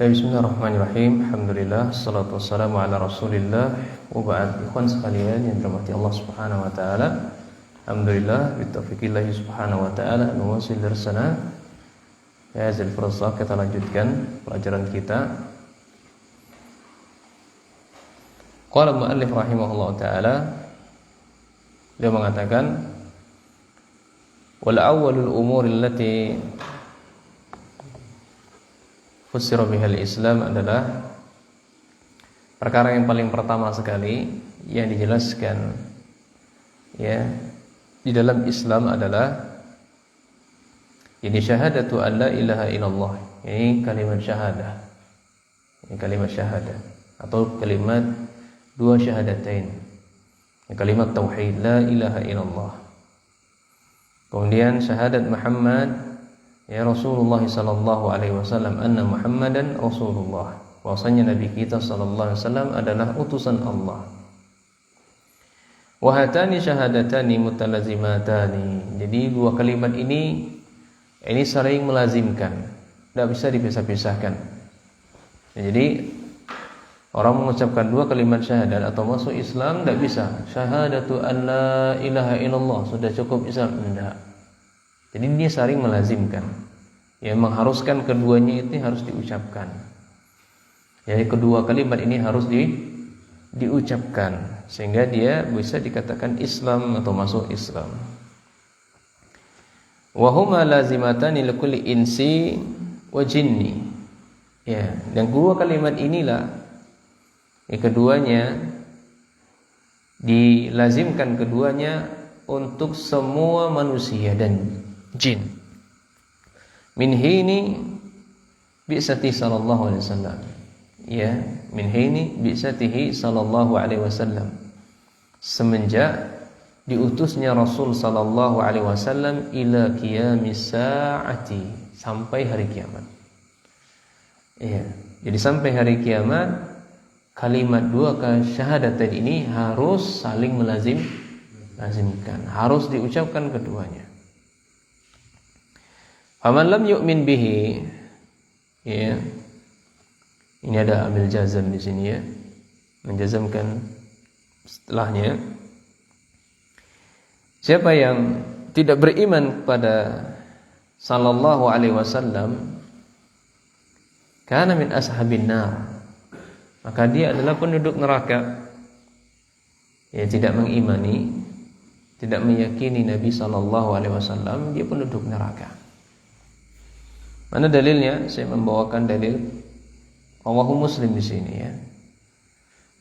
Bismillahirrahmanirrahim. Alhamdulillah, salatu wassalamu ala Rasulillah. Wa ba'd, ikhwan sekalian yang dirahmati Allah Subhanahu wa taala. Alhamdulillah bitaufiqillah subhanahu wa taala nuwasil darsana. Ya, azal fursa kita lanjutkan pelajaran kita. Qala muallif rahimahullah taala, dia mengatakan wal awwalul umuri allati Fusira bihal Islam adalah perkara yang paling pertama sekali yang dijelaskan ya di dalam Islam adalah ini syahadatu an la ilaha illallah, ini kalimat syahadah. Ini kalimat syahadah atau kalimat dua syahadatain. Kalimat tauhid la ilaha illallah. Kemudian syahadat Muhammad ya Rasulullah sallallahu alaihi wasallam, anna Muhammadan Rasulullah, bahwasanya Nabi kita sallallahu alaihi wasallam adalah utusan Allah. Wa hatani syahadatani mutalazimatani. Jadi dua kalimat ini saling melazimkan, tidak bisa dipisah-pisahkan. Jadi orang mengucapkan dua kalimat syahadat atau masuk Islam tidak bisa syahadatu an la ilaha illallah sudah cukup Islam, tidak. Jadi dia saling melazimkan, ya, mengharuskan keduanya itu harus diucapkan. Jadi kedua kalimat ini harus diucapkan sehingga dia bisa dikatakan Islam atau masuk Islam. Wa huma lazimatani likulli insi wa jinni. Ya, dan dua kalimat inilah keduanya dilazimkan keduanya untuk semua manusia dan jin. Min hini bi'sati sallallahu alaihi wasallam. Ya, min hini bi'satihi sallallahu alaihi wasallam. Semenjak diutusnya Rasul sallallahu alaihi wasallam ila qiyamis saati, sampai hari kiamat. Ya, jadi sampai hari kiamat kalimat dua syahadatain ini harus saling melazimkan, harus diucapkan keduanya. Faman lam yu'min bihi, ya. Ini ada amil jazam di sini ya. Menjazamkan setelahnya. Siapa yang tidak beriman kepada sallallahu alaihi wasallam, kana min ashabin nar, maka dia adalah penduduk neraka. Ya, tidak mengimani, tidak meyakini Nabi sallallahu alaihi wasallam, dia penduduk neraka. Mana dalilnya? Saya membawakan dalil rawahu Muslim di sini ya.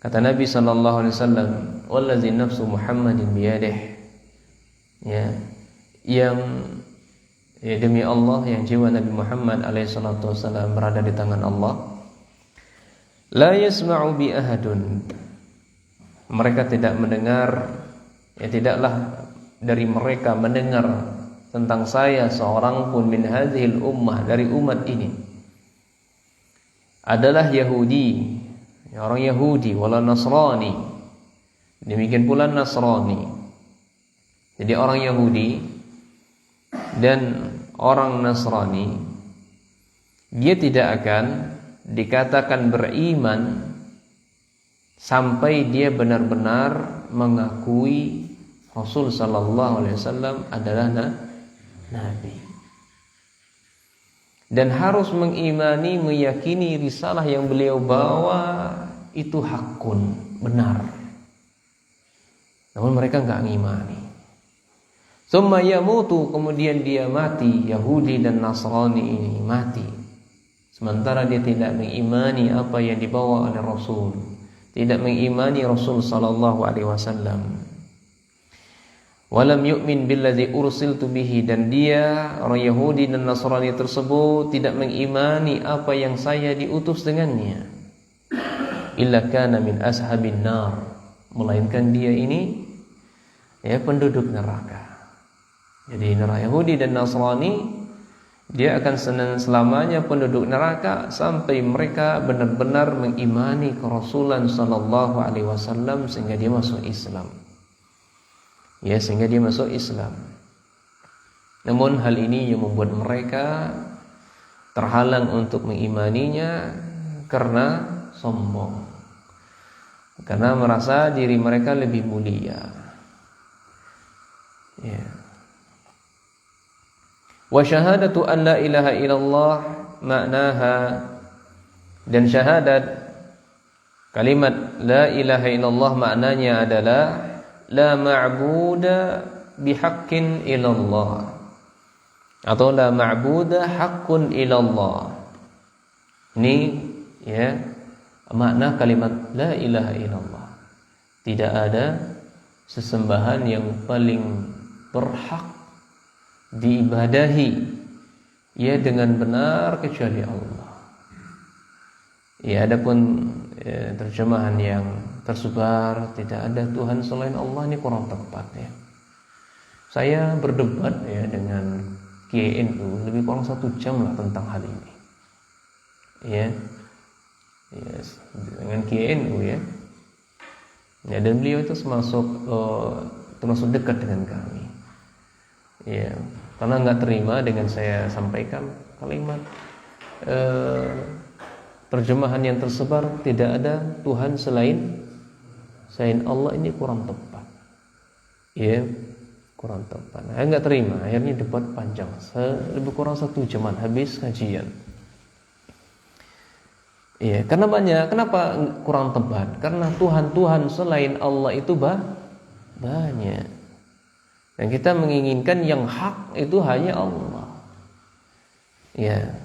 Kata Nabi sallallahu alaihi wasallam, "Wallazi nafsu Muhammadin biyadihi." Ya, yang demi Allah yang jiwa Nabi Muhammad alaihi salatu wasallam berada di tangan Allah. La yasma'u bi ahadun. Mereka tidak mendengar, ya tidaklah dari mereka mendengar tentang saya seorang pun min hadhil ummah, dari umat ini, adalah Yahudi, orang Yahudi, wala Nasrani, demikian pula Nasrani. Jadi orang Yahudi dan orang Nasrani, dia tidak akan dikatakan beriman sampai dia benar-benar mengakui Rasul sallallahu alaihi wasallam adalah Nabi, dan harus mengimani, meyakini risalah yang beliau bawa itu hakun, benar. Namun mereka enggak mengimani. Summa yamutu, kemudian dia mati, Yahudi dan Nasrani ini mati, sementara dia tidak mengimani apa yang dibawa oleh Rasul, tidak mengimani Rasul sallallahu alaihi wasallam. Walam yu'min billadzi ursiltu bihi, dan dia orang Yahudi dan Nasrani tersebut tidak mengimani apa yang saya diutus dengannya. Illa kana min ashabin nar, melainkan dia ini ya penduduk neraka. Jadi neraka Yahudi dan Nasrani, dia akan selamanya penduduk neraka sampai mereka benar-benar mengimani kerasulan sallallahu alaihi wasallam sehingga dia masuk Islam. Ya, sehingga dia masuk Islam. Namun hal ini yang membuat mereka terhalang untuk mengimaninya karena sombong, karena merasa diri mereka lebih mulia. Ya. Wa syahadatu an la ilaha illallah maknaha, dan syahadat kalimat la ilaha illallah maknanya adalah la ma'buda bihaqqin illallah, atau la ma'buda haqqun illallah. Ini ya makna kalimat la ilaha illallah. Tidak ada sesembahan yang paling berhak diibadahi ya dengan benar kecuali Allah. Ya, adapun terjemahan yang tersebar tidak ada Tuhan selain Allah, ini kurang tepat ya. Saya berdebat ya dengan Kiai NU lebih kurang 1 jam lah tentang hal ini. Ya. Yes, dengan Kiai NU ya. Ya, dan beliau itu termasuk dekat dengan kami. Ya, karena nggak terima dengan saya sampaikan kalimat terjemahan yang tersebar tidak ada Tuhan selain Allah, ini kurang tepat. Ya, kurang tepat. Saya nggak terima, akhirnya debat panjang. Lebih kurang 1 jaman habis kajian. Iya, karena banyak. Kenapa kurang tepat? Karena Tuhan selain Allah itu banyak. Dan kita menginginkan yang hak itu hanya Allah. Ya.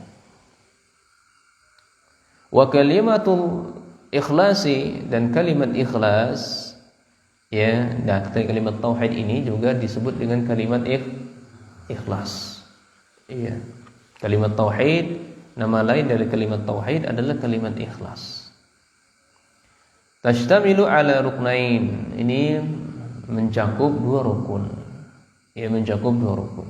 Wa kalimatul ikhlasi, dan kalimat ikhlas ya, dan kalimat tauhid ini juga disebut dengan kalimat ikhlas. Iya. Kalimat tauhid, nama lain dari kalimat tauhid adalah kalimat ikhlas. Tashtamilu ala ruknain. Ini mencakup 2 rukun. Ya, mencakup 2 rukun.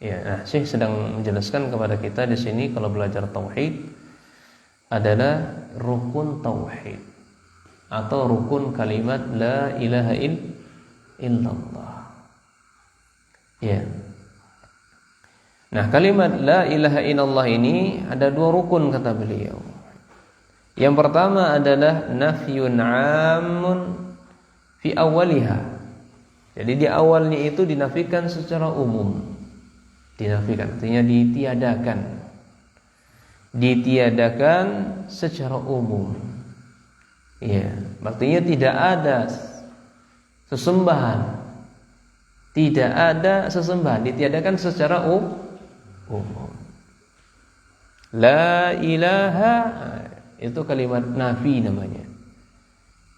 Ya, nah, Syekh sedang menjelaskan kepada kita di sini kalau belajar tauhid adalah rukun tauhid atau rukun kalimat la ilaha illallah. Ya. Nah, kalimat la ilaha illallah ini ada 2 rukun kata beliau. Yang pertama adalah nafyun 'amun fi awwaliha. Jadi di awalnya itu dinafikan secara umum. Dinafikan artinya ditiadakan. Ditiadakan secara umum. Ya, artinya tidak ada sesembahan. Tidak ada sesembahan, ditiadakan secara umum. La ilaha, itu kalimat nafi namanya.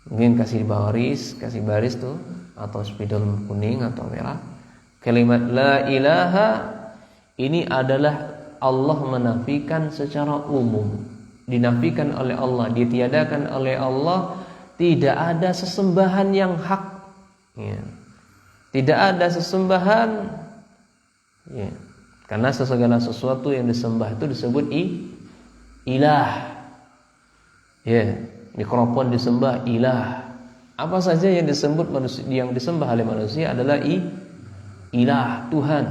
Mungkin kasih baris tuh, atau spidol kuning atau merah. Kalimat la ilaha ini adalah Allah menafikan secara umum. Dinafikan oleh Allah, ditiadakan oleh Allah, tidak ada sesembahan yang hak. Ya. Tidak ada sesembahan. Ya. Karena segala sesuatu yang disembah itu disebut ilah. Ya, mikrofon disembah ilah. Apa saja yang disembah oleh manusia adalah ilah, Tuhan.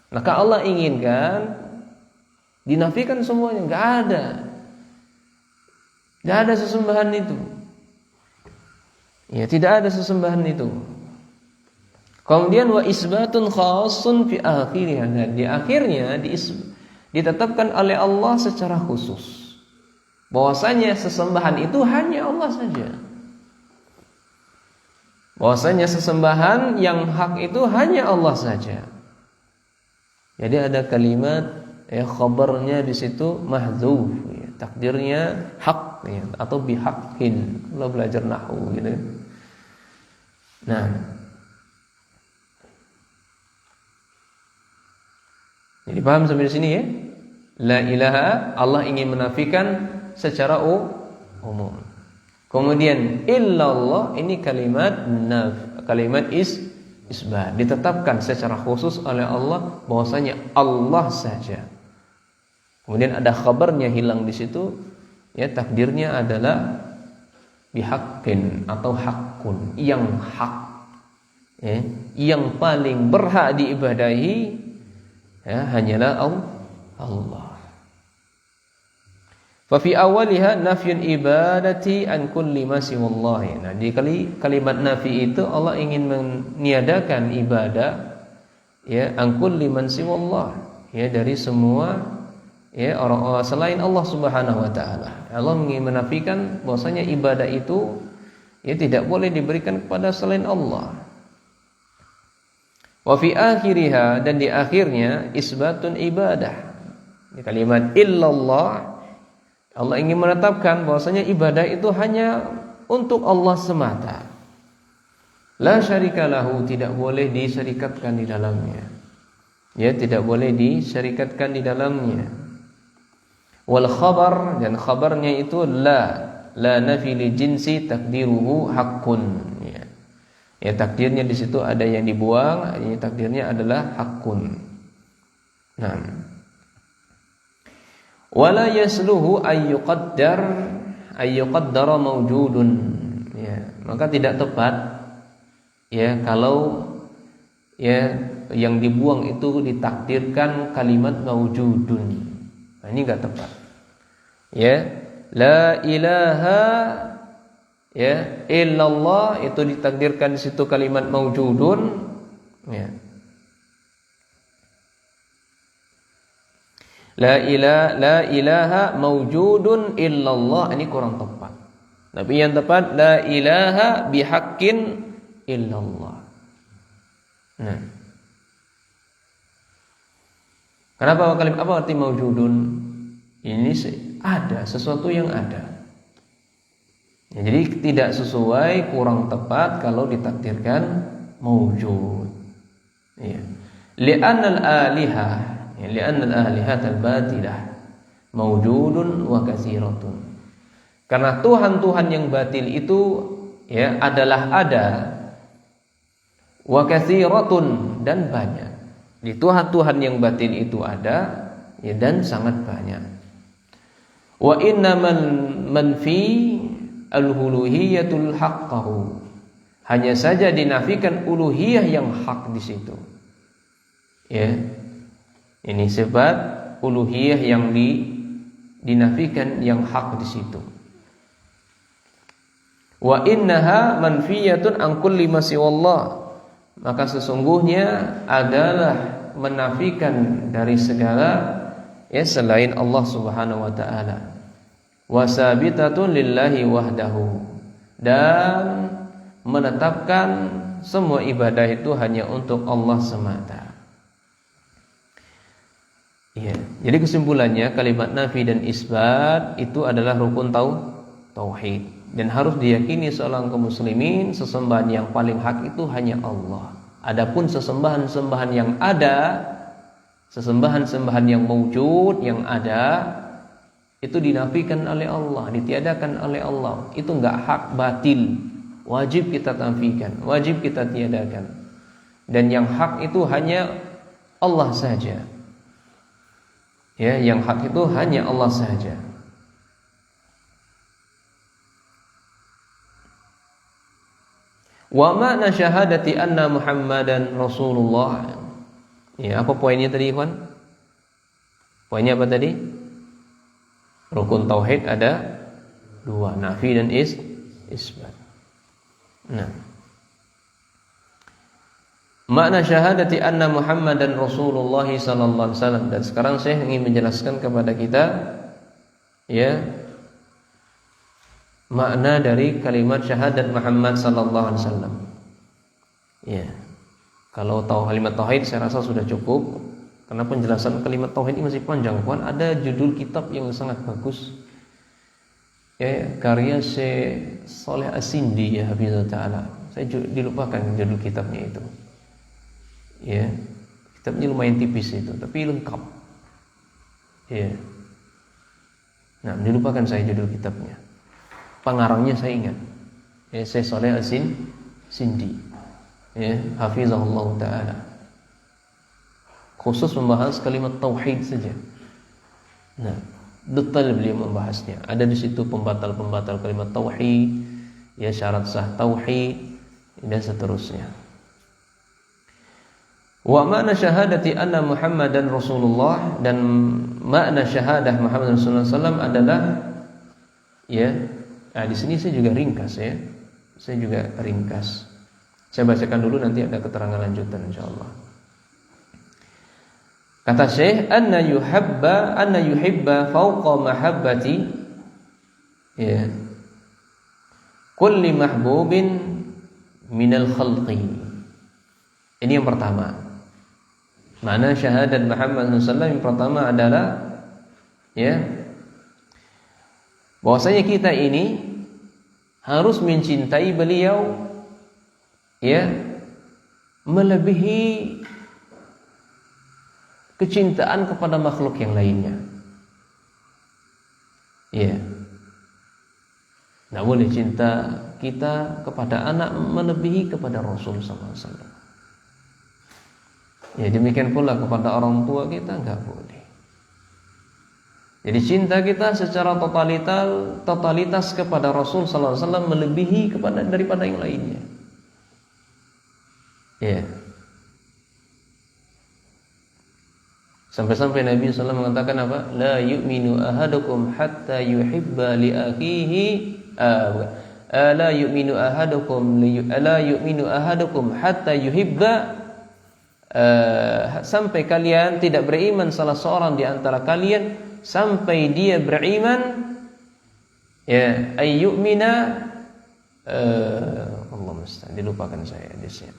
Maka Allah inginkan dinafikan semuanya, enggak ada. Enggak ada sesembahan itu. Ya, tidak ada sesembahan itu. Kemudian wa isbatun khassun fi akhirih, dan di akhirnya ditetapkan oleh Allah secara khusus bahwasanya sesembahan itu hanya Allah saja. Bahwasanya sesembahan yang hak itu hanya Allah saja. Jadi ada kalimat khabarnya di situ mahdzuf, ya, takdirnya hak ya, atau bihaqqin kalau belajar nahwu gitu. Nah, jadi paham sampai di sini ya? La ilaha, Allah ingin menafikan secara umum. Kemudian illallah ini kalimat isbat, ditetapkan secara khusus oleh Allah bahwasanya Allah saja. Kemudian ada khabarnya hilang di situ, ya, takdirnya adalah bihaqqin atau haqqun, yang hak, ya, yang paling berhak diibadahi ya, hanyalah Allah. Fa fi awwaliha nafyun ibadati an kulli ma siwallahi. Nah, di kalimat nafi itu Allah ingin meniadakan ibadah ya an kulli man siwallah, ya dari semua ya orang-orang selain Allah Subhanahu wa taala. Allah ingin menafikan bahwasanya ibadah itu ya tidak boleh diberikan kepada selain Allah. Wa fi akhiriha, dan di akhirnya isbatun ibadah. Di kalimat illallah Allah ingin menetapkan bahwasanya ibadah itu hanya untuk Allah semata. La syarika lahu, tidak boleh disyarikatkan di dalamnya. Ya, tidak boleh disyarikatkan di dalamnya. Wal khabar, dan khabarnya itu la nafi li jinsi takdiruhu haqqun. Ya, takdirnya di situ ada yang dibuang, ini takdirnya adalah haqqun. Nah, wala yasluhu ayyuqaddara mawjudun. Ya, maka tidak tepat ya kalau ya yang dibuang itu ditakdirkan kalimat mawjudun. Nah, ini enggak tepat. Ya, la ilaha ya illallah itu ditakdirkan di situ kalimat mawjudun ya. La ilaha mawjudun illallah, ini kurang tepat. Tapi yang tepat la ilaha bihaqqin illallah. Nah, kenapa kalimat apa arti mawjudun? Ini ada sesuatu yang ada. Ya, jadi tidak sesuai, kurang tepat kalau ditakdirkan mawjud. Ya. Li'annal alihah, ya, li'annal alihatal batilah mawjudun wa katsiratun. Karena Tuhan-Tuhan yang batil itu ya adalah ada, wa katsiratun, dan banyak. Di Tuhan-Tuhan yang batil itu ada ya, dan sangat banyak. Wa innamal manfi al-uluhiyatul haqqahu, hanya saja dinafikan uluhiyah yang hak di situ. Ya. Ini sifat uluhiyah yang dinafikan yang hak di situ. Wa innaha manfiyatun an kulli ma siwallah, maka sesungguhnya adalah menafikan dari segala ya selain Allah Subhanahu wa taala. Wasabitatun lillahi wahdahu, dan menetapkan semua ibadah itu hanya untuk Allah semata. Ya, jadi kesimpulannya kalimat nafi dan isbat itu adalah rukun tauhid, dan harus diyakini seorang kaum muslimin sesembahan yang paling hak itu hanya Allah. Adapun sesembahan-sembahan yang ada, sesembahan-sembahan yang mawjud yang ada, itu dinafikan oleh Allah, ditiadakan oleh Allah. Itu enggak hak, batil. Wajib kita nafikan, wajib kita tiadakan. Dan yang hak itu hanya Allah saja. Ya, yang hak itu hanya Allah saja. Wa ma'na syahadati anna Muhammadan Rasulullah. Ya, apa poinnya tadi, ikhwan? Poinnya apa tadi? Rukun tauhid ada dua, nafi dan isbat. Nah, makna syahadati anna Muhammadan Rasulullah sallallahu alaihi wasallam, dan sekarang saya ingin menjelaskan kepada kita ya makna dari kalimat syahadat Muhammad sallallahu alaihi wasallam. Ya. Kalau tahu kalimat tauhid saya rasa sudah cukup. Karena penjelasan kalimat tauhid ini masih panjang, kawan. Ada judul kitab yang sangat bagus. Ya, karya Syekh Saleh As-Sindi ya hafizah taala. Saya dilupakan judul kitabnya itu. Ya. Kitabnya lumayan tipis itu, tapi lengkap. Ya. Nah, dilupakan saya judul kitabnya. Pengarangnya saya ingat. Ya, Syekh Saleh As-Sindi. Ya, hafizahullah taala. Khusus membahas kalimat tauhid saja. Nah, detail beliau membahasnya. Ada di situ pembatal-pembatal kalimat tauhid, ya syarat sah tauhid dan seterusnya. Wa makna syahadati anna Muhammadan Rasulullah, dan makna syahadah Muhammad Rasulullah SAW adalah, ya, nah di sini saya juga ringkas ya. Saya juga ringkas. Saya bacakan dulu, nanti ada keterangan lanjutan insyaallah. Kata Syekh, anna yuhibba fawqa mahabbati, ya, kulli mahbubin minal khalqi. Ini yang pertama. Mana syahadat Muhammad SAW yang pertama adalah, ya, bahwasanya kita ini harus mencintai beliau, ya, melebihi kecintaan kepada makhluk yang lainnya. Ya. Nah, boleh cinta kita kepada anak melebihi kepada Rasul SAW. Ya, demikian pula kepada orang tua kita enggak boleh. Jadi cinta kita secara totalitas kepada Rasul sallallahu alaihi wasallam melebihi daripada yang lainnya. Ya. Sampai-sampai Nabi sallallahu alaihi wasallam mengatakan apa? La yu'minu ahadukum hatta yuhibba li akhihi la yu'minu ahadukum hatta yuhibba, sampai kalian tidak beriman salah seorang di antara kalian sampai dia beriman, ya, ayyumina, Allah musta'an, dilupakan saya hadisnya.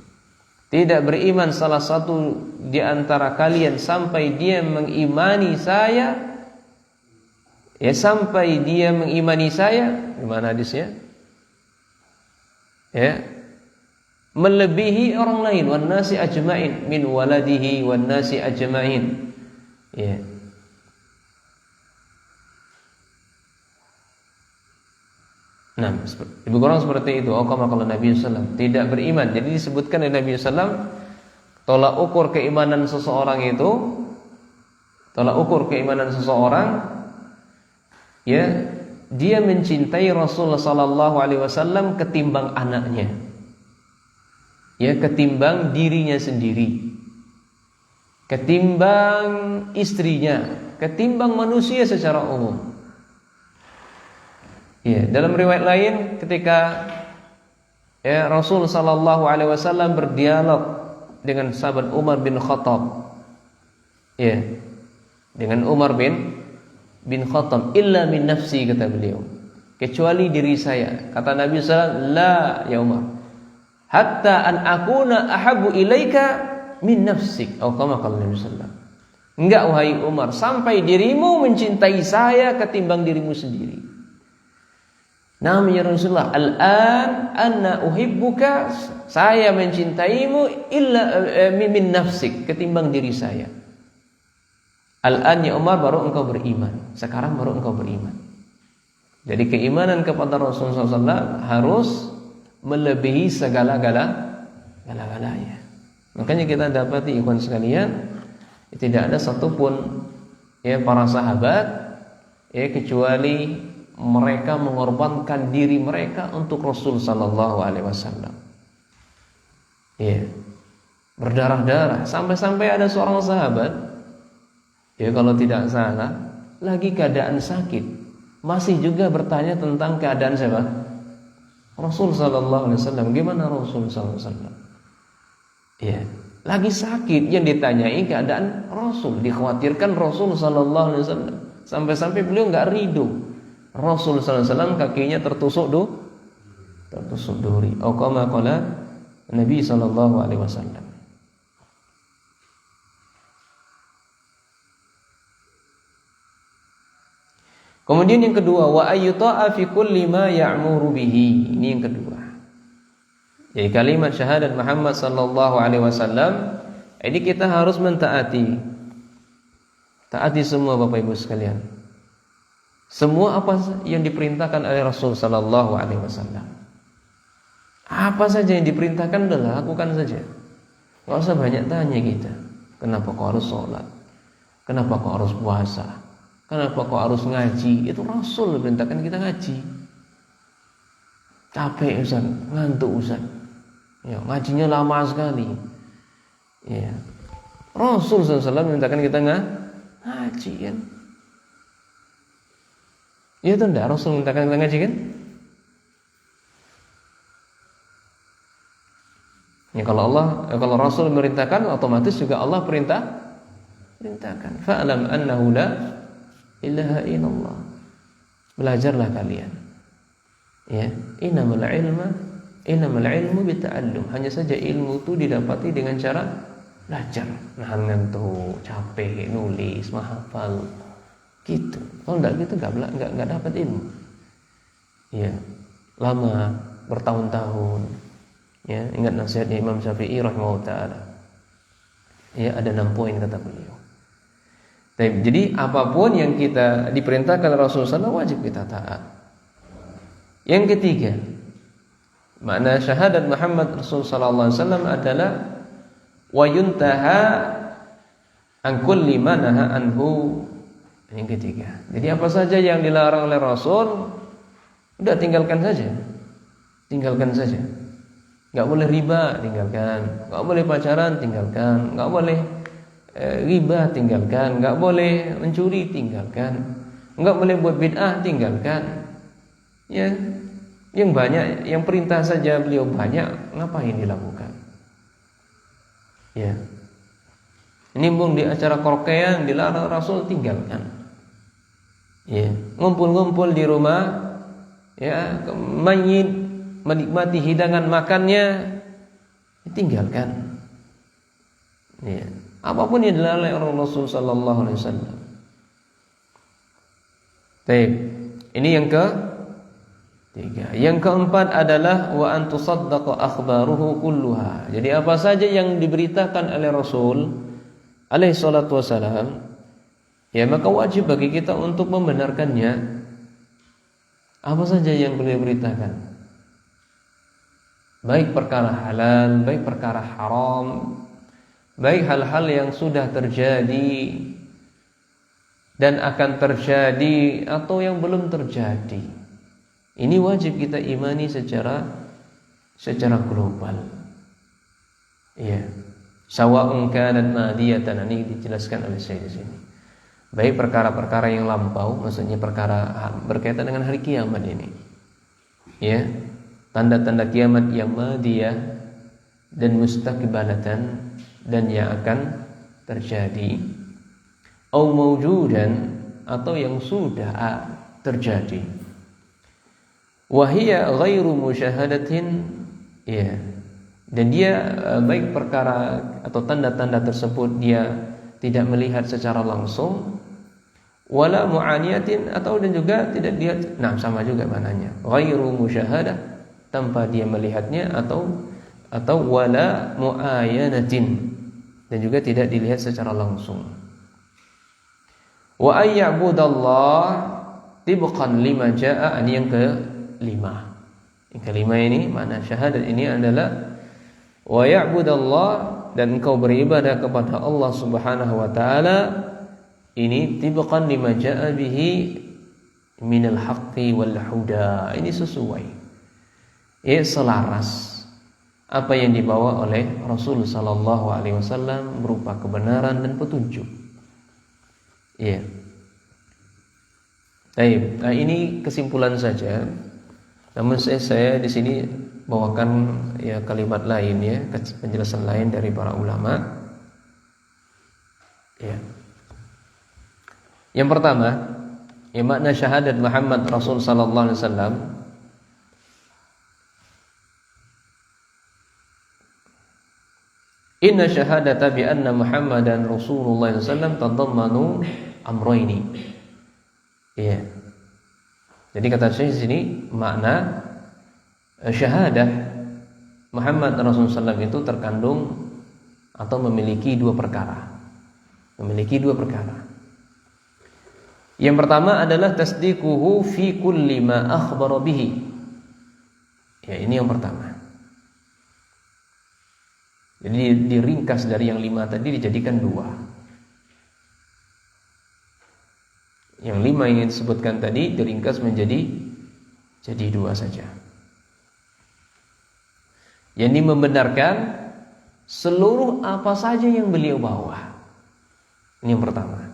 Tidak beriman salah satu di antara kalian sampai dia mengimani saya, ya, sampai dia mengimani saya. Gimana hadisnya? Ya, melebihi orang lain, wan nasi ajmain, min waladihi wan nasi ajmain. Ya. Nah, lebih kurang seperti itu. Kalau Nabi SAW tidak beriman. Jadi disebutkan oleh Nabi SAW, tolak ukur keimanan seseorang itu, ya, dia mencintai Rasulullah SAW ketimbang anaknya, ya, ketimbang dirinya sendiri, ketimbang istrinya, ketimbang manusia secara umum. Ya, dalam riwayat lain ketika, ya, Rasul sallallahu alaihi wasallam berdialog dengan sahabat Umar bin Khattab, ya, dengan Umar bin Khattab, illa min nafsi, kata beliau, kecuali diri saya. Kata Nabi sallallahu alaihi wasallam, la ya Umar, hatta an akuna ahabbu ilaika min nafsik, atau kama qala Nabi sallallahu alaihi wasallam. Enggak wahai Umar, sampai dirimu mencintai saya ketimbang dirimu sendiri. Naam ya Rasulullah, al-an anna uhibbuka, saya mencintaimu illa min nafsik, ketimbang diri saya. Al-an ya Umar, baru engkau beriman. Sekarang baru engkau beriman. Jadi keimanan kepada Rasulullah SAW harus melebihi segala-galanya. Makanya kita dapati ikhwan sekalian, tidak ada satupun, ya, para sahabat, ya, kecuali mereka mengorbankan diri mereka untuk Rasul sallallahu alaihi wasallam. Ya. Berdarah-darah, sampai-sampai ada seorang sahabat, ya, kalau tidak salah, lagi keadaan sakit, masih juga bertanya tentang keadaan siapa? Rasul sallallahu alaihi wasallam. Gimana Rasul sallallahu alaihi wasallam? Ya, lagi sakit, yang ditanyai keadaan Rasul, dikhawatirkan Rasul sallallahu alaihi wasallam. Sampai-sampai beliau enggak ridho. Rasul sallallahu alaihi wasallam kakinya tertusuk duri. Atau kama qala Nabi sallallahu alaihi wasallam. Kemudian yang kedua, wa ayyuta'a fi kulli ma ya'muru bihi. Ini yang kedua. Jadi kalimat syahadat Muhammad sallallahu alaihi wasallam ini kita harus mentaati. Taati semua Bapak Ibu sekalian. Semua apa yang diperintahkan oleh Rasul sallallahu alaihi wasallam. Apa saja yang diperintahkan adalah lakukan saja. Enggak usah banyak tanya kita. Kenapa kau harus sholat? Kenapa kau harus puasa? Kenapa kau harus ngaji? Itu Rasul perintahkan kita ngaji. Capek Ustaz, ngantuk Ustaz. Ya, ngajinya lama sekali. Ya. Rasul SAW memintakan kita ngaji kan? Iya atau enggak? Rasul memintakan kita ngaji kan? Ya kalau Rasul merintahkan, otomatis juga Allah perintahkan. Fa'lam annahu la ilaha illallah. Belajarlah kalian. Ya, innamal ilmu bita'allum. Hanya saja ilmu itu didapati dengan cara belajar. Nahan ngantuk, capek, nulis, menghafal. Gitu. Kalau enggak gitu enggak dapat ilmu. Ya. Lama, bertahun-tahun. Ya, ingat nasihatnya Imam Syafi'i rahimahullah taala. Ya, ada 6 poin kata beliau. Jadi apapun yang kita diperintahkan Rasulullah SAW wajib kita taat. Yang ketiga, makna syahadat Muhammad Rasul sallallahu alaihi wasallam adalah wa yuntaha an kulli ma naha anhu. Yang ketiga. Jadi apa saja yang dilarang oleh Rasul, udah tinggalkan saja. Tinggalkan saja. Enggak boleh riba, tinggalkan. Enggak boleh pacaran, tinggalkan. Enggak boleh riba, tinggalkan. Enggak boleh mencuri, tinggalkan. Enggak boleh buat bid'ah, tinggalkan. Ya, yang banyak, yang perintah saja beliau banyak, ngapain dilakukan? Ya. Nimbung di acara karaokean dilarang Rasul, tinggalkan. Ya, ngumpul-ngumpul di rumah, ya, mayit menikmati hidangan makannya, tinggalkan. Ya. Apapun yang dilarang oleh Rasul sallallahu alaihi wasallam. Baik. Ini yang ketiga. Yang keempat adalah wa an tusaddaqa akhbaruhu kulluha. Jadi apa saja yang diberitakan oleh Rasul alaihi salatu wasallam, ya maka wajib bagi kita untuk membenarkannya. Apa saja yang beliau beritakan, baik perkara halal, baik perkara haram, baik hal-hal yang sudah terjadi dan akan terjadi atau yang belum terjadi. Ini wajib kita imani secara global. Iya. Sawa'un kanat madiyatan, ini dijelaskan oleh saya di sini. Baik perkara-perkara yang lampau, maksudnya perkara berkaitan dengan hari kiamat ini. Ya. Tanda-tanda kiamat yang madiyah dan mustaqbalatan, dan yang akan terjadi, au mawjudan, atau yang sudah terjadi. Wahia ghairu musyahadatin, ya. Dan dia baik perkara atau tanda-tanda tersebut dia tidak melihat secara langsung, wala mu'aniyatin, atau dan juga tidak lihat. Nah, sama juga maknanya. Ghairu musyahadah, tanpa dia melihatnya, atau wala mu'ayanatin, dan juga tidak dilihat secara langsung. Wa ayya'budallah tibqan lima jaa'a, ini yang kelima. Yang kelima ini, makna syahadat ini adalah wa ya'budallah, dan engkau beribadah kepada Allah Subhanahu wa taala, ini tibqan lima jaa'a bihi minal haqqi wal huda. Ini sesuai, ya, selaras apa yang dibawa oleh Rasul sallallahu alaihi wasallam berupa kebenaran dan petunjuk. Ya. Baik, nah ini kesimpulan saja. Namun saya di sini bawakan ya kalimat lain, ya, penjelasan lain dari para ulama. Ya. Yang pertama, ya, makna syahadat Muhammad Rasul sallallahu alaihi wasallam inna syahadata bi anna Muhammadan Rasulullah sallallahu alaihi wasallam tadammanu amrayni. Ya. Jadi kata saya di sini makna syahadah Muhammad Rasulullah SAW itu terkandung atau memiliki dua perkara. Yang pertama adalah tasdiquhu fi kulli ma akhbara bihi. Ya, ini yang pertama. Jadi diringkas dari yang 5 tadi dijadikan 2. Yang 5 yang disebutkan tadi diringkas menjadi 2 saja. Yang membenarkan seluruh apa saja yang beliau bawa. Ini yang pertama.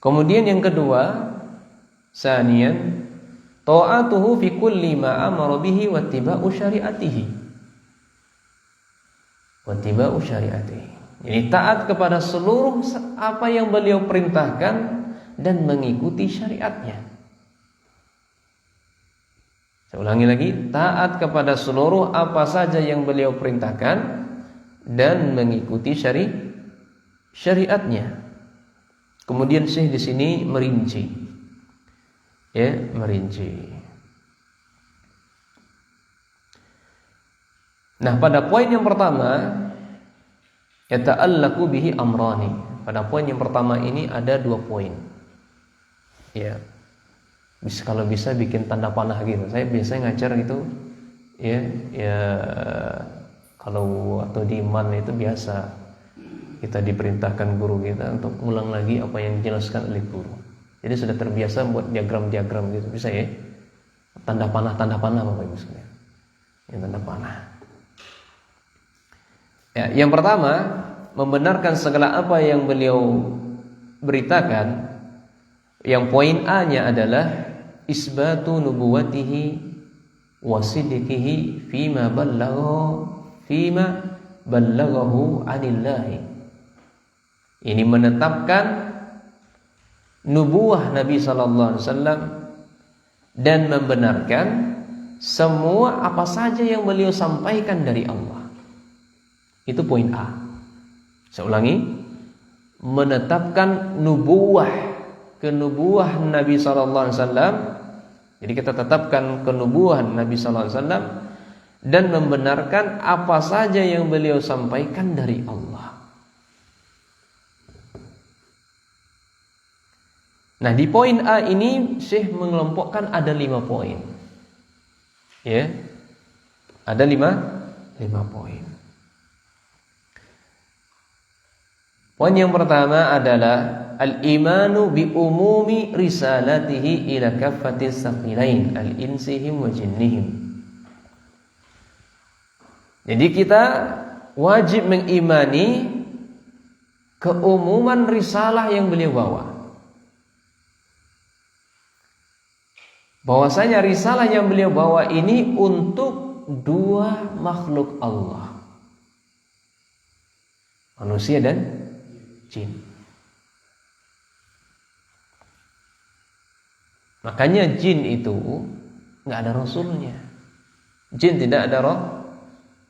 Kemudian yang kedua, saniyan, ta'atuhu fi kulli ma amara bihi wattiba'u syari'atihi. Wattiba'u syari'atihi. Jadi taat kepada seluruh apa yang beliau perintahkan dan mengikuti syariatnya. Saya ulangi lagi, taat kepada seluruh apa saja yang beliau perintahkan dan mengikuti syariatnya. Kemudian Syekh di sini merinci. Ya, merinci. Nah, pada poin yang pertama, yata'allaqu bihi amrani. Pada poin yang pertama ini ada 2 poin. Ya. Kalau bisa bikin tanda panah gitu. Saya biasanya ngajar gitu. Ya, kalau atau di man itu biasa kita diperintahkan guru kita untuk ulang lagi apa yang dijelaskan oleh guru. Jadi sudah terbiasa buat diagram-diagram gitu. Bisa ya? Tanda panah Bapak Ibu sekalian. Ya, tanda panah. Ya, yang pertama, membenarkan segala apa yang beliau beritakan. Yang poin A-nya adalah isbatu nubuwatihi wa sidqihi fima ballaghahu anillahi. Ini menetapkan nubuwah Nabi sallallahu alaihi wasallam dan membenarkan semua apa saja yang beliau sampaikan dari Allah. Itu poin A. Saya ulangi, menetapkan kenubuwah Nabi sallallahu alaihi wasallam. Jadi kita tetapkan kenubuwahan Nabi sallallahu alaihi wasallam dan membenarkan apa saja yang beliau sampaikan dari Allah. Nah, di poin A ini Syekh mengelompokkan ada 5 poin. Ya. Ada 5 poin. Poin yang pertama adalah al-imanu bi umumi risalatihi ila kaffatis saqilain al-insihim wa jinnihim. Jadi kita wajib mengimani keumuman risalah yang beliau bawa. Bahwasanya risalah yang beliau bawa ini untuk 2 makhluk Allah, manusia dan jin. Makanya jin itu nggak ada rasulnya. Jin tidak ada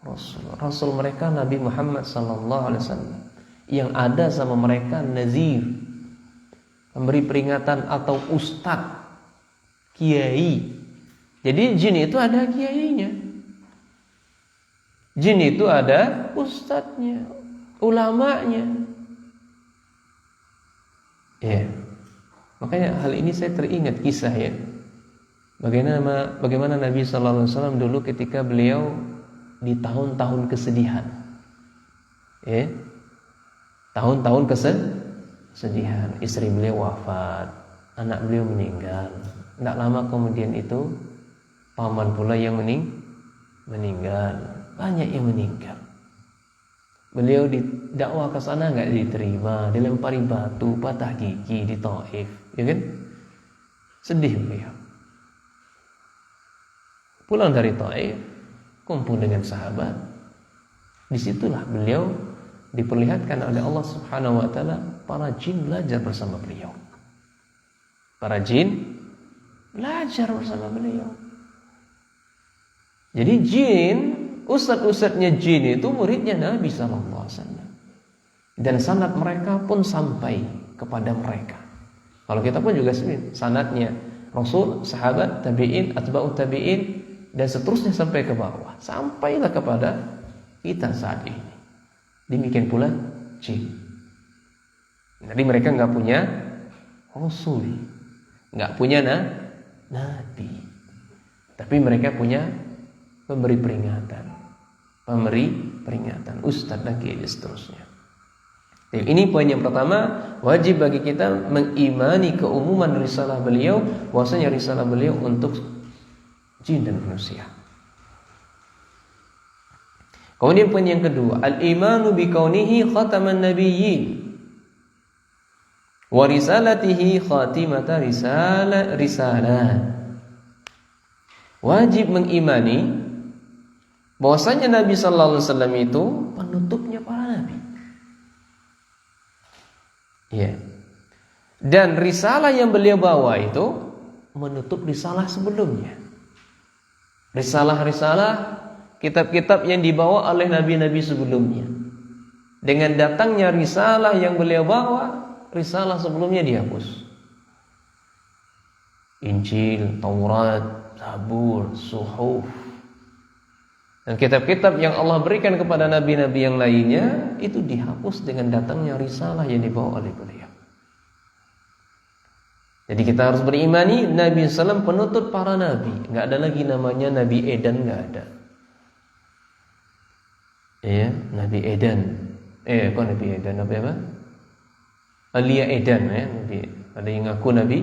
rasul. Rasul mereka Nabi Muhammad sallallahu alaihi wasallam. Yang ada sama mereka nazir, memberi peringatan, atau ustadz, kiai. Jadi jin itu ada kiainya. Jin itu ada ustadznya, ulamanya. Ya. Makanya hal ini saya teringat kisah ya. Bagaimana Nabi sallallahu alaihi wasallam dulu ketika beliau di tahun-tahun kesedihan. Ya. Tahun-tahun kesedihan, istri beliau wafat, anak beliau meninggal. Tidak lama kemudian itu paman pula yang meninggal. Banyak yang meninggal. Beliau didakwah ke sana enggak diterima, dilempari batu, patah gigi di Taif, ya kan? Sedih beliau. Pulang dari Taif, kumpul dengan sahabat. Disitulah beliau diperlihatkan oleh Allah Subhanahu wa taala, para jin belajar bersama beliau. Para jin belajar bersama beliau. Jadi jin, ustadz-ustadznya jin itu muridnya Nabi sallallahu alaihi wasallam. Dan sanad mereka pun sampai kepada mereka. Kalau kita pun juga sanadnya Rasul, sahabat, tabi'in, atba'ut tabi'in, dan seterusnya sampai ke bawah. Sampailah kepada kita saat ini. Demikian pula jin. Jadi mereka enggak punya Rasul, enggak punya nabi. Tapi mereka punya pemberi peringatan, ustadz dan kiai seterusnya. Ini poin yang pertama, wajib bagi kita mengimani keumuman risalah beliau, bahwasanya risalah beliau untuk jin dan manusia. Kemudian poin yang kedua, al-imanu bi kaunihi khataman nabiyyin wa risalatihi khatimata risalah. Wajib mengimani bahwasanya Nabi sallallahu alaihi wasallam itu penutupnya para nabi. Ya. Dan risalah yang beliau bawa itu menutup risalah sebelumnya. Risalah-risalah, kitab-kitab yang dibawa oleh nabi-nabi sebelumnya. Dengan datangnya risalah yang beliau bawa, risalah sebelumnya dihapus. Injil, Taurat, Zabur, Suhuf, dan kitab-kitab yang Allah berikan kepada nabi-nabi yang lainnya itu dihapus dengan datangnya risalah yang dibawa oleh beliau. Jadi kita harus berimani Nabi SAW penutup para nabi. Nggak ada lagi namanya Nabi Edan, nggak ada. Ya, Nabi Edan. Kok Nabi Edan apa? Lia Edan ya. Ada yang ngaku Nabi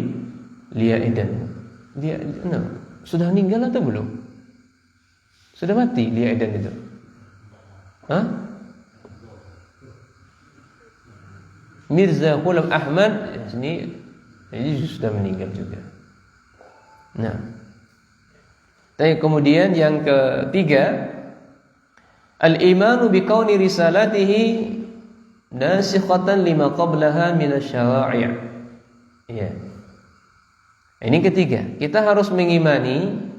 Lia Edan. Dia sudah meninggal atau belum? Sudah mati Lia Edan itu? Hah? Mirza Ghulam Ahmad ini sudah meninggal juga. Nah, dan kemudian yang ketiga, al-imanu bi kauni risalatihi nasikhatan lima qablaha min asy-syara'i'. Ya. Ini ketiga, kita harus mengimani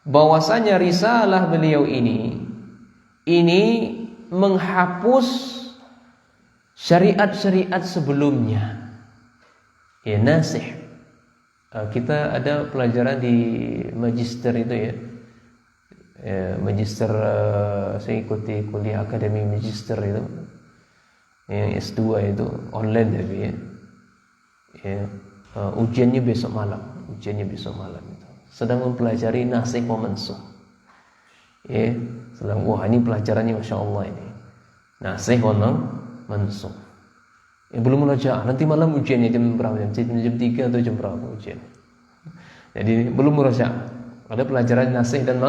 bahwasanya risalah beliau ini menghapus syariat-syariat sebelumnya. Ya, nasih. Kita ada pelajaran di magister itu ya. Magister, saya ikuti kuliah akademi magister itu. Yang S2 itu online tapi ya. Ujiannya besok malam itu. Sedang mempelajari nasih wa mansukh. Ya, ini pelajarannya Masya Allah ini. Nasih wa mansukh. Belum murajaah, nanti malam ujiannya jam berapa? Jam 3 atau jam berapa ujian? Jadi belum murajaah. Ada pelajaran nasih dan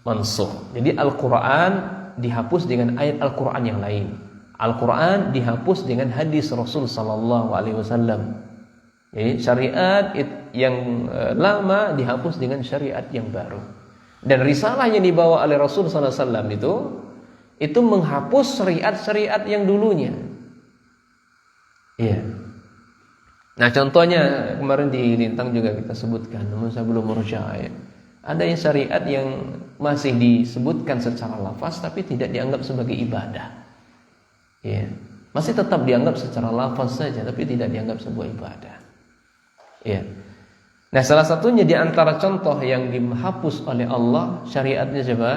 mansukh. Jadi Al-Quran dihapus dengan ayat Al-Quran yang lain. Al-Quran dihapus dengan hadis Rasul sallallahu alaihi wasallam. Jadi syariat yang lama dihapus dengan syariat yang baru. Dan risalah yang dibawa oleh Rasul sallallahu alaihi wasallam itu menghapus syariat-syariat yang dulunya. Iya. Nah, contohnya kemarin di Lintang juga kita sebutkan, namun saya belum merujaah ya. Ada yang syariat yang masih disebutkan secara lafaz tapi tidak dianggap sebagai ibadah. Ya, masih tetap dianggap secara lafaz saja tapi tidak dianggap sebuah ibadah. Ya. Nah, salah satunya di antara contoh yang dihapus oleh Allah syariatnya siapa?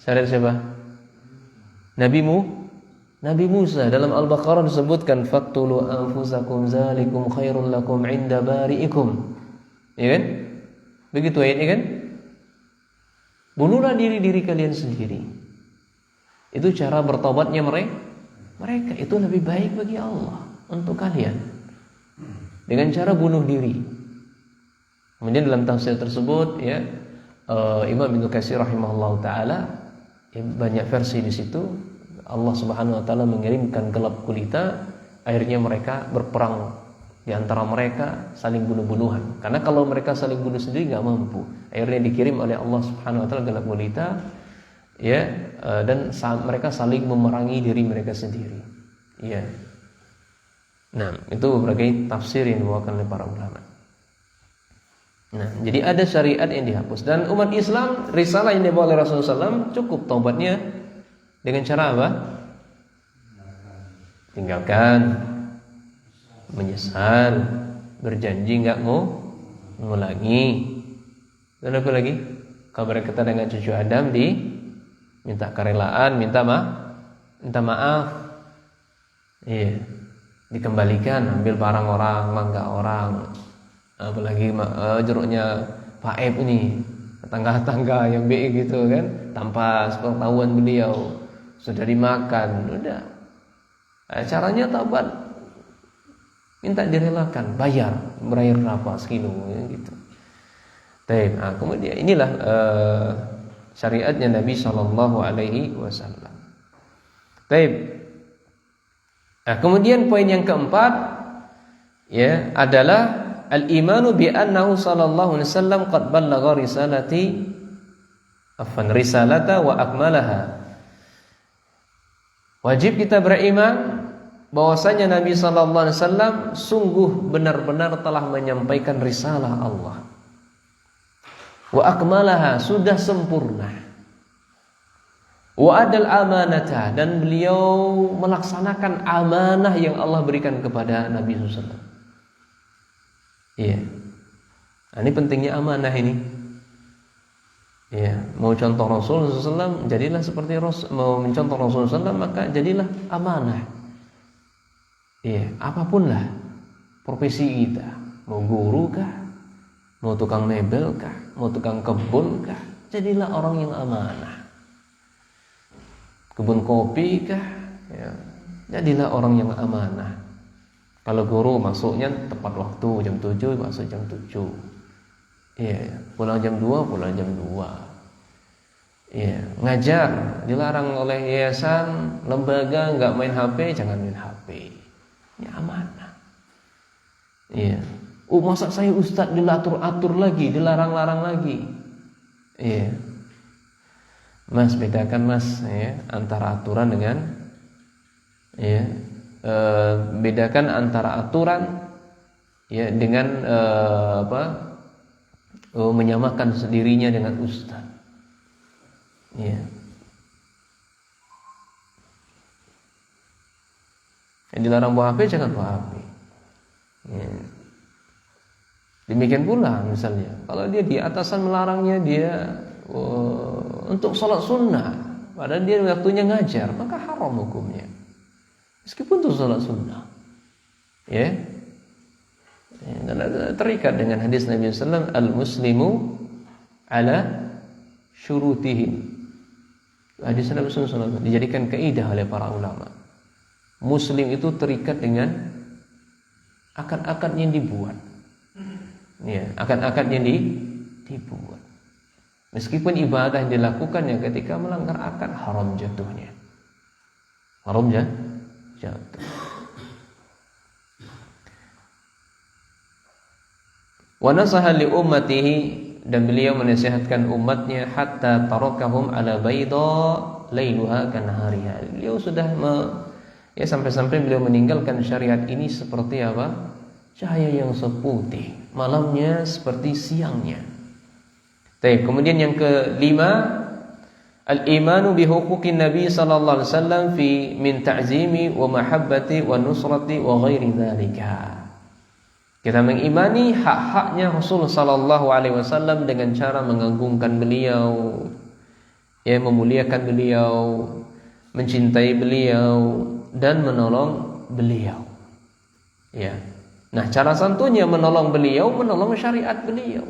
Syariat siapa? Nabi Musa. Dalam Al-Baqarah disebutkan faqtulu anfusakum zalikum khairul lakum 'inda bari'ikum. Ya kan? Begitu ayatnya kan? Bunuhlah diri kalian sendiri. Itu cara bertobatnya mereka. Itu lebih baik bagi Allah untuk kalian. Dengan cara bunuh diri. Kemudian dalam tafsir tersebut ya, Imam Ibnu Katsir rahimahullahu taala, ya, banyak versi di situ. Allah Subhanahu wa taala mengirimkan gelap gulita, akhirnya mereka berperang di antara mereka, saling bunuh-bunuhan. Karena kalau mereka saling bunuh sendiri enggak mampu. Akhirnya dikirim oleh Allah Subhanahu wa taala gelap gulita, ya, dan mereka saling memerangi diri mereka sendiri. Ya. Nah, itu berbagai tafsir yang dibawakan oleh para ulama. Nah, jadi ada syariat yang dihapus dan umat Islam risalah yang dibawa oleh Rasulullah SAW cukup taubatnya dengan cara apa? Tinggalkan, menyesal, berjanji enggak mau mengulangi. Dan apa lagi? Kalau berkaitan dengan cucu Adam minta kerelaan, minta maaf. Iya. Dikembalikan, ambil barang orang, mangga orang. Apalagi jeruknya Pak Ep ini, tetangga-tetangga yang baik gitu kan, tanpa sepengetahuan beliau. sudah dimakan, udah. Caranya taubat, minta direlakan, bayar berapa sekilo gitu. Kemudian inilah syariatnya Nabi Shallallahu Alaihi Wasallam. Kemudian poin yang keempat ya adalah al-imanu bi annahu sallallahu alaihi wasallam qad ballagha risalata wa akmalaha. Wajib kita beriman bahwasanya Nabi sallallahu alaihi wasallam sungguh benar-benar telah menyampaikan risalah Allah. Wa akmalaha, sudah sempurna. Wa adal amanata, dan beliau melaksanakan amanah yang Allah berikan kepada Nabi sallallahu alaihi wasallam. Iya. Nah, ini pentingnya amanah ini. Ya, mau contoh Rasul SAW, jadilah seperti Rasul. Mau mencontoh Rasul SAW, maka jadilah amanah. Iya, apapun lah profesi kita, mau guru kah, mau tukang mebel kah, mau tukang kebun kah, jadilah orang yang amanah. Kebun kopi kah, ya, jadilah orang yang amanah. Kalau guru masuknya tepat waktu, jam 7 masuk jam 7. Iya, pulang jam 2, pulang jam 2. Iya, ngajar dilarang oleh yayasan, lembaga, enggak main HP, jangan main HP. Ini amanah. Iya. Masa saya ustadz diatur-atur lagi, dilarang-larang lagi. Iya. Mas, bedakan Mas ya, antara aturan dengan ya, bedakan antara aturan ya dengan menyamakan dirinya dengan ustaz. Ya. Yang dilarang bawa HP, jangan bawa HP. Ya. Demikian pula misalnya, kalau dia di atasan melarangnya dia untuk sholat sunnah, padahal dia waktunya ngajar, maka haram hukumnya. Meskipun itu sholat sunnah, ya. Karena terikat dengan hadis Nabi SAW, al-muslimu ala syurutihi. Hadis Nabi SAW dijadikan kaidah oleh para ulama. Muslim itu terikat dengan akad-akad yang dibuat. Ya, akad-akad yang dibuat. Meskipun ibadah yang dilakukan yang ketika melanggar akad, haram jatuhnya. Haram jatuh. Wa nasaha li ummatihi, dan beliau menasihatkan umatnya hatta tarakahum ala bayda lailuha kanahariha. Beliau sudah sampai-sampai beliau meninggalkan syariat ini seperti apa? Cahaya yang seputih, malamnya seperti siangnya. Kemudian yang kelima, al-imanu bi huquqin Nabi sallallahu alaihi wasallam fi min ta'zimi wa mahabbati wa nusrati wa ghairi dzalika. Kita mengimani hak-haknya Rasul sallallahu alaihi wasallam dengan cara mengagungkan beliau, ya, memuliakan beliau, mencintai beliau dan menolong beliau. Ya. Nah, cara santunya menolong beliau, menolong syariat beliau.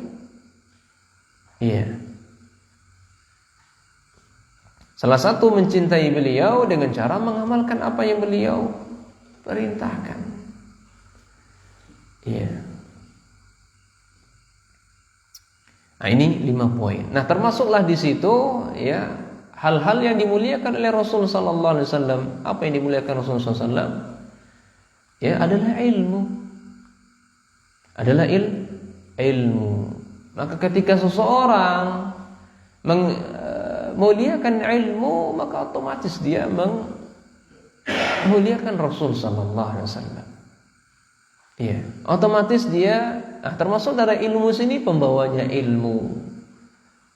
Iya. Salah satu mencintai beliau dengan cara mengamalkan apa yang beliau perintahkan. Iya. Nah, ini 5 poin. Nah, termasuklah di situ ya hal-hal yang dimuliakan oleh Rasul sallallahu alaihi wasallam. Apa yang dimuliakan Rasul sallallahu alaihi wasallam? Ya, adalah ilmu. Adalah ilmu. Maka ketika seseorang memuliakan ilmu, maka otomatis dia memuliakan Rasul sallallahu alaihi wasallam. Iya, otomatis dia termasuk dari ilmu sini pembawanya ilmu,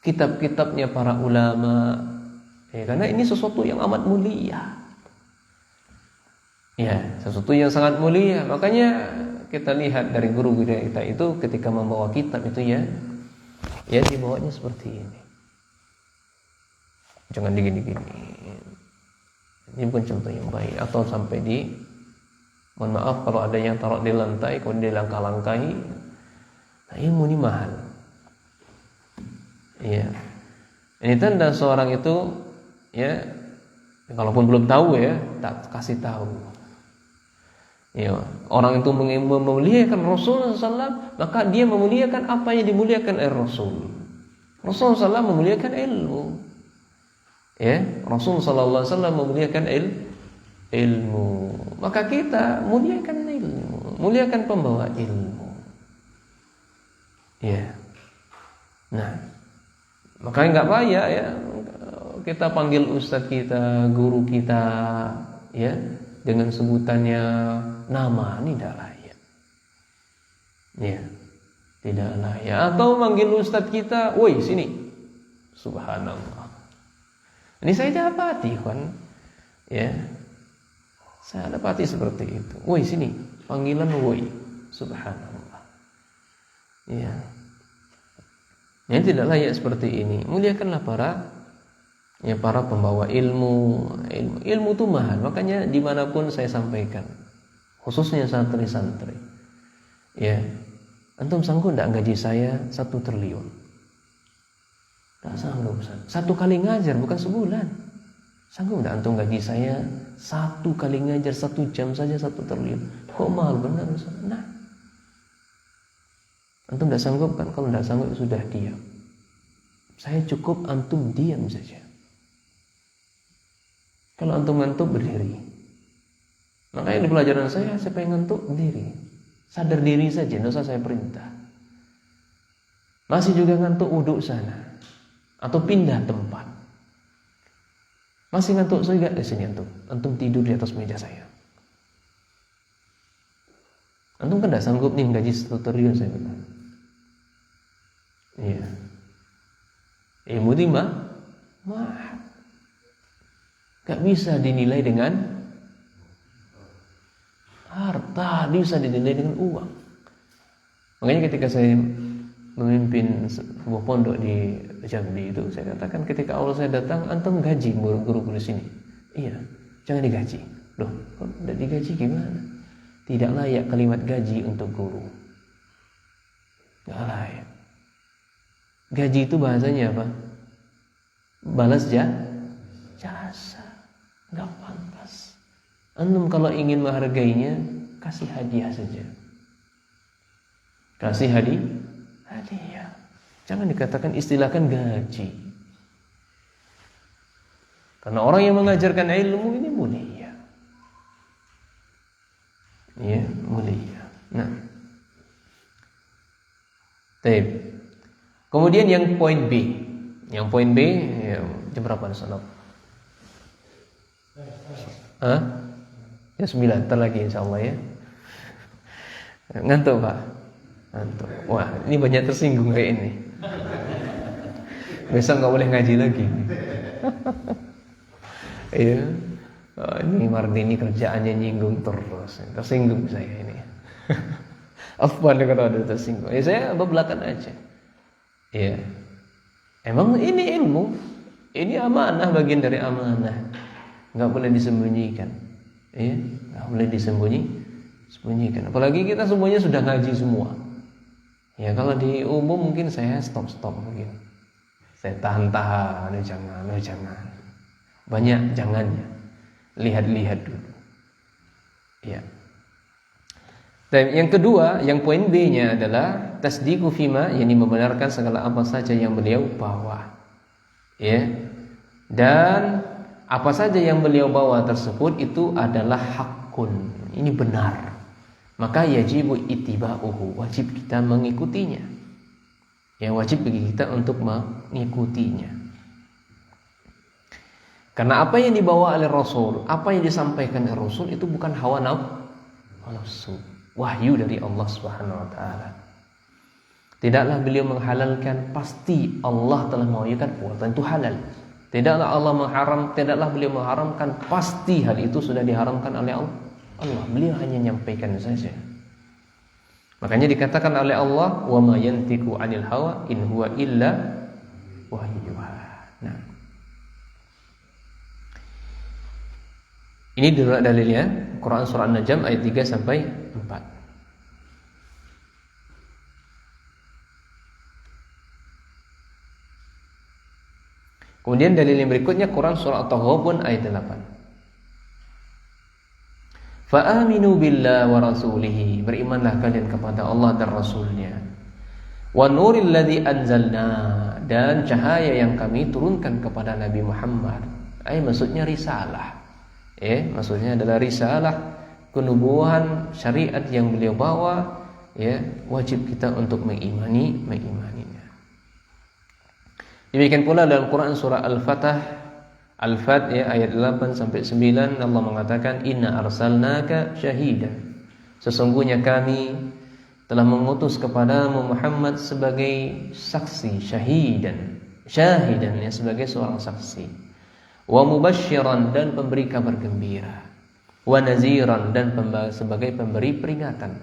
kitab-kitabnya para ulama. Ya, karena ini sesuatu yang amat mulia. Ya, sesuatu yang sangat mulia. Makanya kita lihat dari guru kita itu ketika membawa kitab itu ya dibawanya seperti ini. Jangan digini-gini. Ini bukan contoh yang baik. Atau sampai mohon maaf kalau ada yang taruh di lantai kemudian dilangkah-langkahi. Nah, ilmu ini mahal. Iya. Ini tanda seorang itu ya Kalaupun belum tahu ya, tak kasih tahu. Ya, orang itu memuliakan Rasulullah SAW, maka dia memuliakan apa yang dimuliakan oleh Rasul. Rasulullah SAW memuliakan ilmu. Ya, Rasulullah SAW memuliakan ilmu. Maka kita muliakan ilmu, muliakan pembawa ilmu. Ya. Nah, makanya nggak payah ya kita panggil ustadz kita, guru kita, ya, dengan sebutannya nama, ini tidak layak. Ya, tidak layak. Atau manggil ustadz kita, woi sini, subhanallah. Ini saya dapati kan, ya, saya dapati seperti itu. Woi sini, panggilan woi, subhanallah. Ya, yang tidak layak seperti ini. Muliakanlah para pembawa ilmu. Ilmu itu mahal. Makanya dimanapun saya sampaikan, khususnya santri-santri, ya, antum sanggup tidak gaji saya 1 triliun? Tidak sanggup. 1 kali ngajar, bukan sebulan. Sanggup tidak antum gaji saya 1 kali ngajar 1 jam saja 1 triliun? Kok mahal benar? Nah, antum tidak sanggup kan? Kalau tidak sanggup sudah diam. Saya cukup antum diam saja. Kalau antum ngantuk, berdiri. Makanya di pelajaran saya pengen ngantuk, berdiri. Sadar diri saja, tidak usah saya perintah. Masih juga ngantuk, wudhu sana, atau pindah tempat. Masih ngantuk juga, di sini antum tidur di atas meja saya. Antum kan tidak sanggup nih gaji 1 triliun, saya bilang. Iya. Ilmu timah mahal. Gak bisa dinilai dengan harta, bisa dinilai dengan uang. Makanya ketika saya memimpin sebuah pondok di Jambi itu, saya katakan ketika Allah saya datang, antum gaji guru-guru di sini. Iya, jangan digaji. Loh, kok tidak digaji gimana? Tidak layak kalimat gaji untuk guru. Gak layak. Gaji itu bahasanya apa? Balas jasa. Gak pantas. Antum kalau ingin menghargainya, kasih hadiah saja. Kasih hadiah. Jangan dikatakan, istilahkan gaji. Karena orang yang mengajarkan ilmu ini mulia. Ya, mulia. Nah, baik. Kemudian yang poin B. Yang poin B, ya, jam berapa sana? Ya 9, ntar lagi insyaallah ya. Ngantuk Pak? Ngantuk. Wah, ini banyak tersinggung kayak ini. Besok gak boleh ngaji lagi. Iya. Oh, ini Mardini kerjaannya nyinggung terus. Tersinggung saya ini. Afwan kalau ada tersinggung. Ya saya belakang aja. Iya. Emang ini ilmu. Ini amanah, bagian dari amanah. Nggak boleh disembunyikan, ya, nggak boleh disembunyikan. Apalagi kita semuanya sudah ngaji semua. Ya kalau di umum mungkin saya stop mungkin. Saya tahan, jangan. Banyak jangannya. Lihat dulu. Ya. Dan yang kedua, yang poin B-nya adalah tasdiqu fima, yakni membenarkan segala apa saja yang beliau bawa. Ya. Dan apa saja yang beliau bawa tersebut itu adalah hakun. Ini benar. Maka yajibu ittiba'uhu, wajib kita mengikutinya. Ya, wajib bagi kita untuk mengikutinya. Karena apa yang dibawa oleh Rasul, apa yang disampaikan oleh Rasul itu bukan hawa nafsu, wahyu dari Allah Subhanahu wa taala. Tidaklah beliau menghalalkan, pasti Allah telah mewahyukan perbuatan itu halal. Tidaklah beliau mengharamkan, pasti hal itu sudah diharamkan oleh Allah. Beliau hanya menyampaikan saja. Makanya dikatakan oleh Allah, wa ma yantiqu 'anil hawa in huwa illa wahyuha. Nah, ini dalilnya Quran surah An-Najm ayat 3 sampai 4. Kemudian dalil yang berikutnya Quran surah At-Taghabun ayat 8. Fa'aminu billah wa rasulihi, berimanlah kalian kepada Allah dan Rasulnya. Wa nuril ladzi anzalna, dan cahaya yang kami turunkan kepada Nabi Muhammad. Maksudnya risalah. Maksudnya adalah risalah kenubuwan syariat yang beliau bawa, wajib kita untuk mengimaninya. Demikian pula dalam Quran surah Al-Fat ayat 8 sampai 9 Allah mengatakan inna arsalnaka syahidan, sesungguhnya kami telah mengutus kepadamu Muhammad sebagai saksi, syahidan sebagai seorang saksi, wa mubasysyiran, dan pemberi kabar gembira, wa naziran, dan sebagai pemberi peringatan.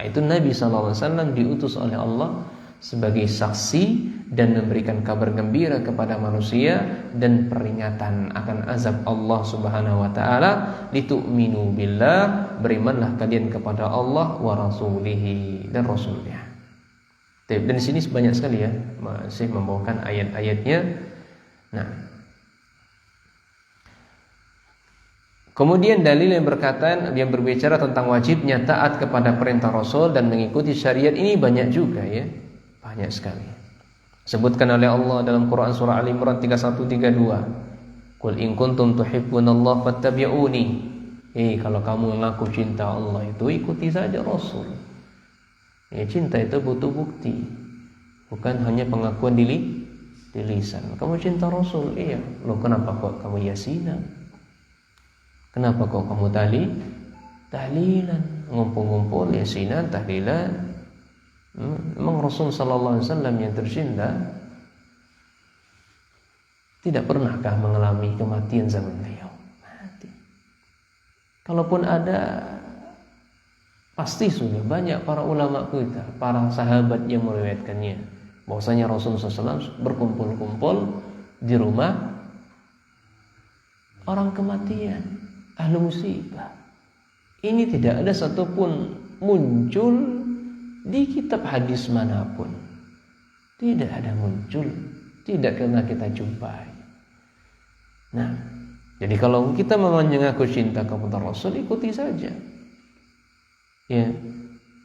Itu Nabi SAW diutus oleh Allah sebagai saksi dan memberikan kabar gembira kepada manusia dan peringatan akan azab Allah Subhanahu wa taala. Litu'minu billah, berimanlah kalian kepada Allah wa rasulihi, dan rasulnya. Dan di sini banyak sekali masih membawakan ayat-ayatnya. Nah, kemudian dalil yang berbicara tentang wajibnya taat kepada perintah Rasul dan mengikuti syariat ini banyak juga, banyak sekali. Sebutkan oleh Allah dalam Quran surah Al-Imran 31-32. Qul in kuntum tuhibbunallaha fattabi'uni. Kalau kamu mengaku cinta Allah itu ikuti saja Rasul. Cinta itu butuh bukti, bukan hanya pengakuan di lisan. Kamu cinta Rasul, Loh, kenapa kok kamu yasinan? Kenapa kok kamu tahlilan, ngumpul-ngumpul yasinan, tahlilan? Memang Rasul sallallahu alaihi wasallam yang tercinta tidak pernahkah mengalami kematian zaman beliau? Mati. Kalaupun ada, pasti sudah banyak para ulama kita, para sahabat yang meriwayatkannya bahwasanya Rasul sallallahu alaihi wasallam berkumpul-kumpul di rumah orang kematian, ahli musibah. Ini tidak ada satupun muncul di kitab hadis manapun, tidak ada muncul, tidak pernah kita jumpai. Nah, jadi kalau kita memang mengaku cinta kepada Rasul, ikuti saja,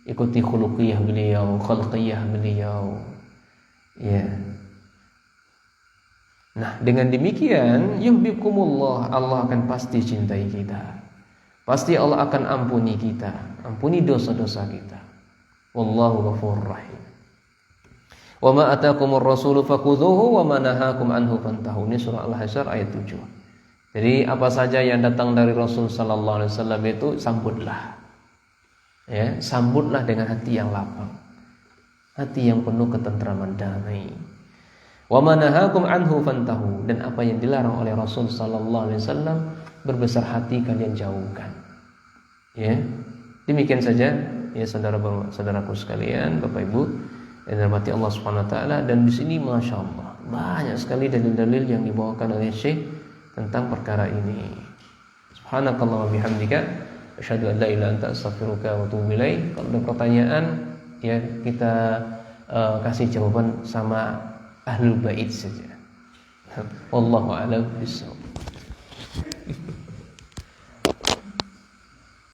ikuti khuluqiyah beliau, khalqiyah beliau, Nah, dengan demikian yuhibbukumullah, Allah akan pasti cintai kita, pasti Allah akan ampuni kita, ampuni dosa-dosa kita. Wallahu ghafurur rahim. Wa ma ataakumur rasulu fakudhuhu wa ma nahakum anhu fantahu. Ini surah Al-Hasyr ayat 7. Jadi apa saja yang datang dari Rasul sallallahu alaihi wasallam itu sambutlah. Sambutlah dengan hati yang lapang, hati yang penuh ketentraman damai. Wa ma nahakum anhu fantahu, dan apa yang dilarang oleh Rasul sallallahu alaihi wasallam berbesar hati kalian jauhkan. Demikian saja saudaraku sekalian, Bapak Ibu yang dirahmati Allah Subhanahu wa taala. Dan di sini Masya Allah banyak sekali dalil-dalil yang dibawakan oleh Syekh tentang perkara ini. Subhanakallah wa bihamdika asyhadu an la ilaha illa anta astaghfiruka wa atubu ilaik. Kalau ada pertanyaan kita kasih jawaban sama Ahlul Bait saja. Wallahu a'lam bishawab.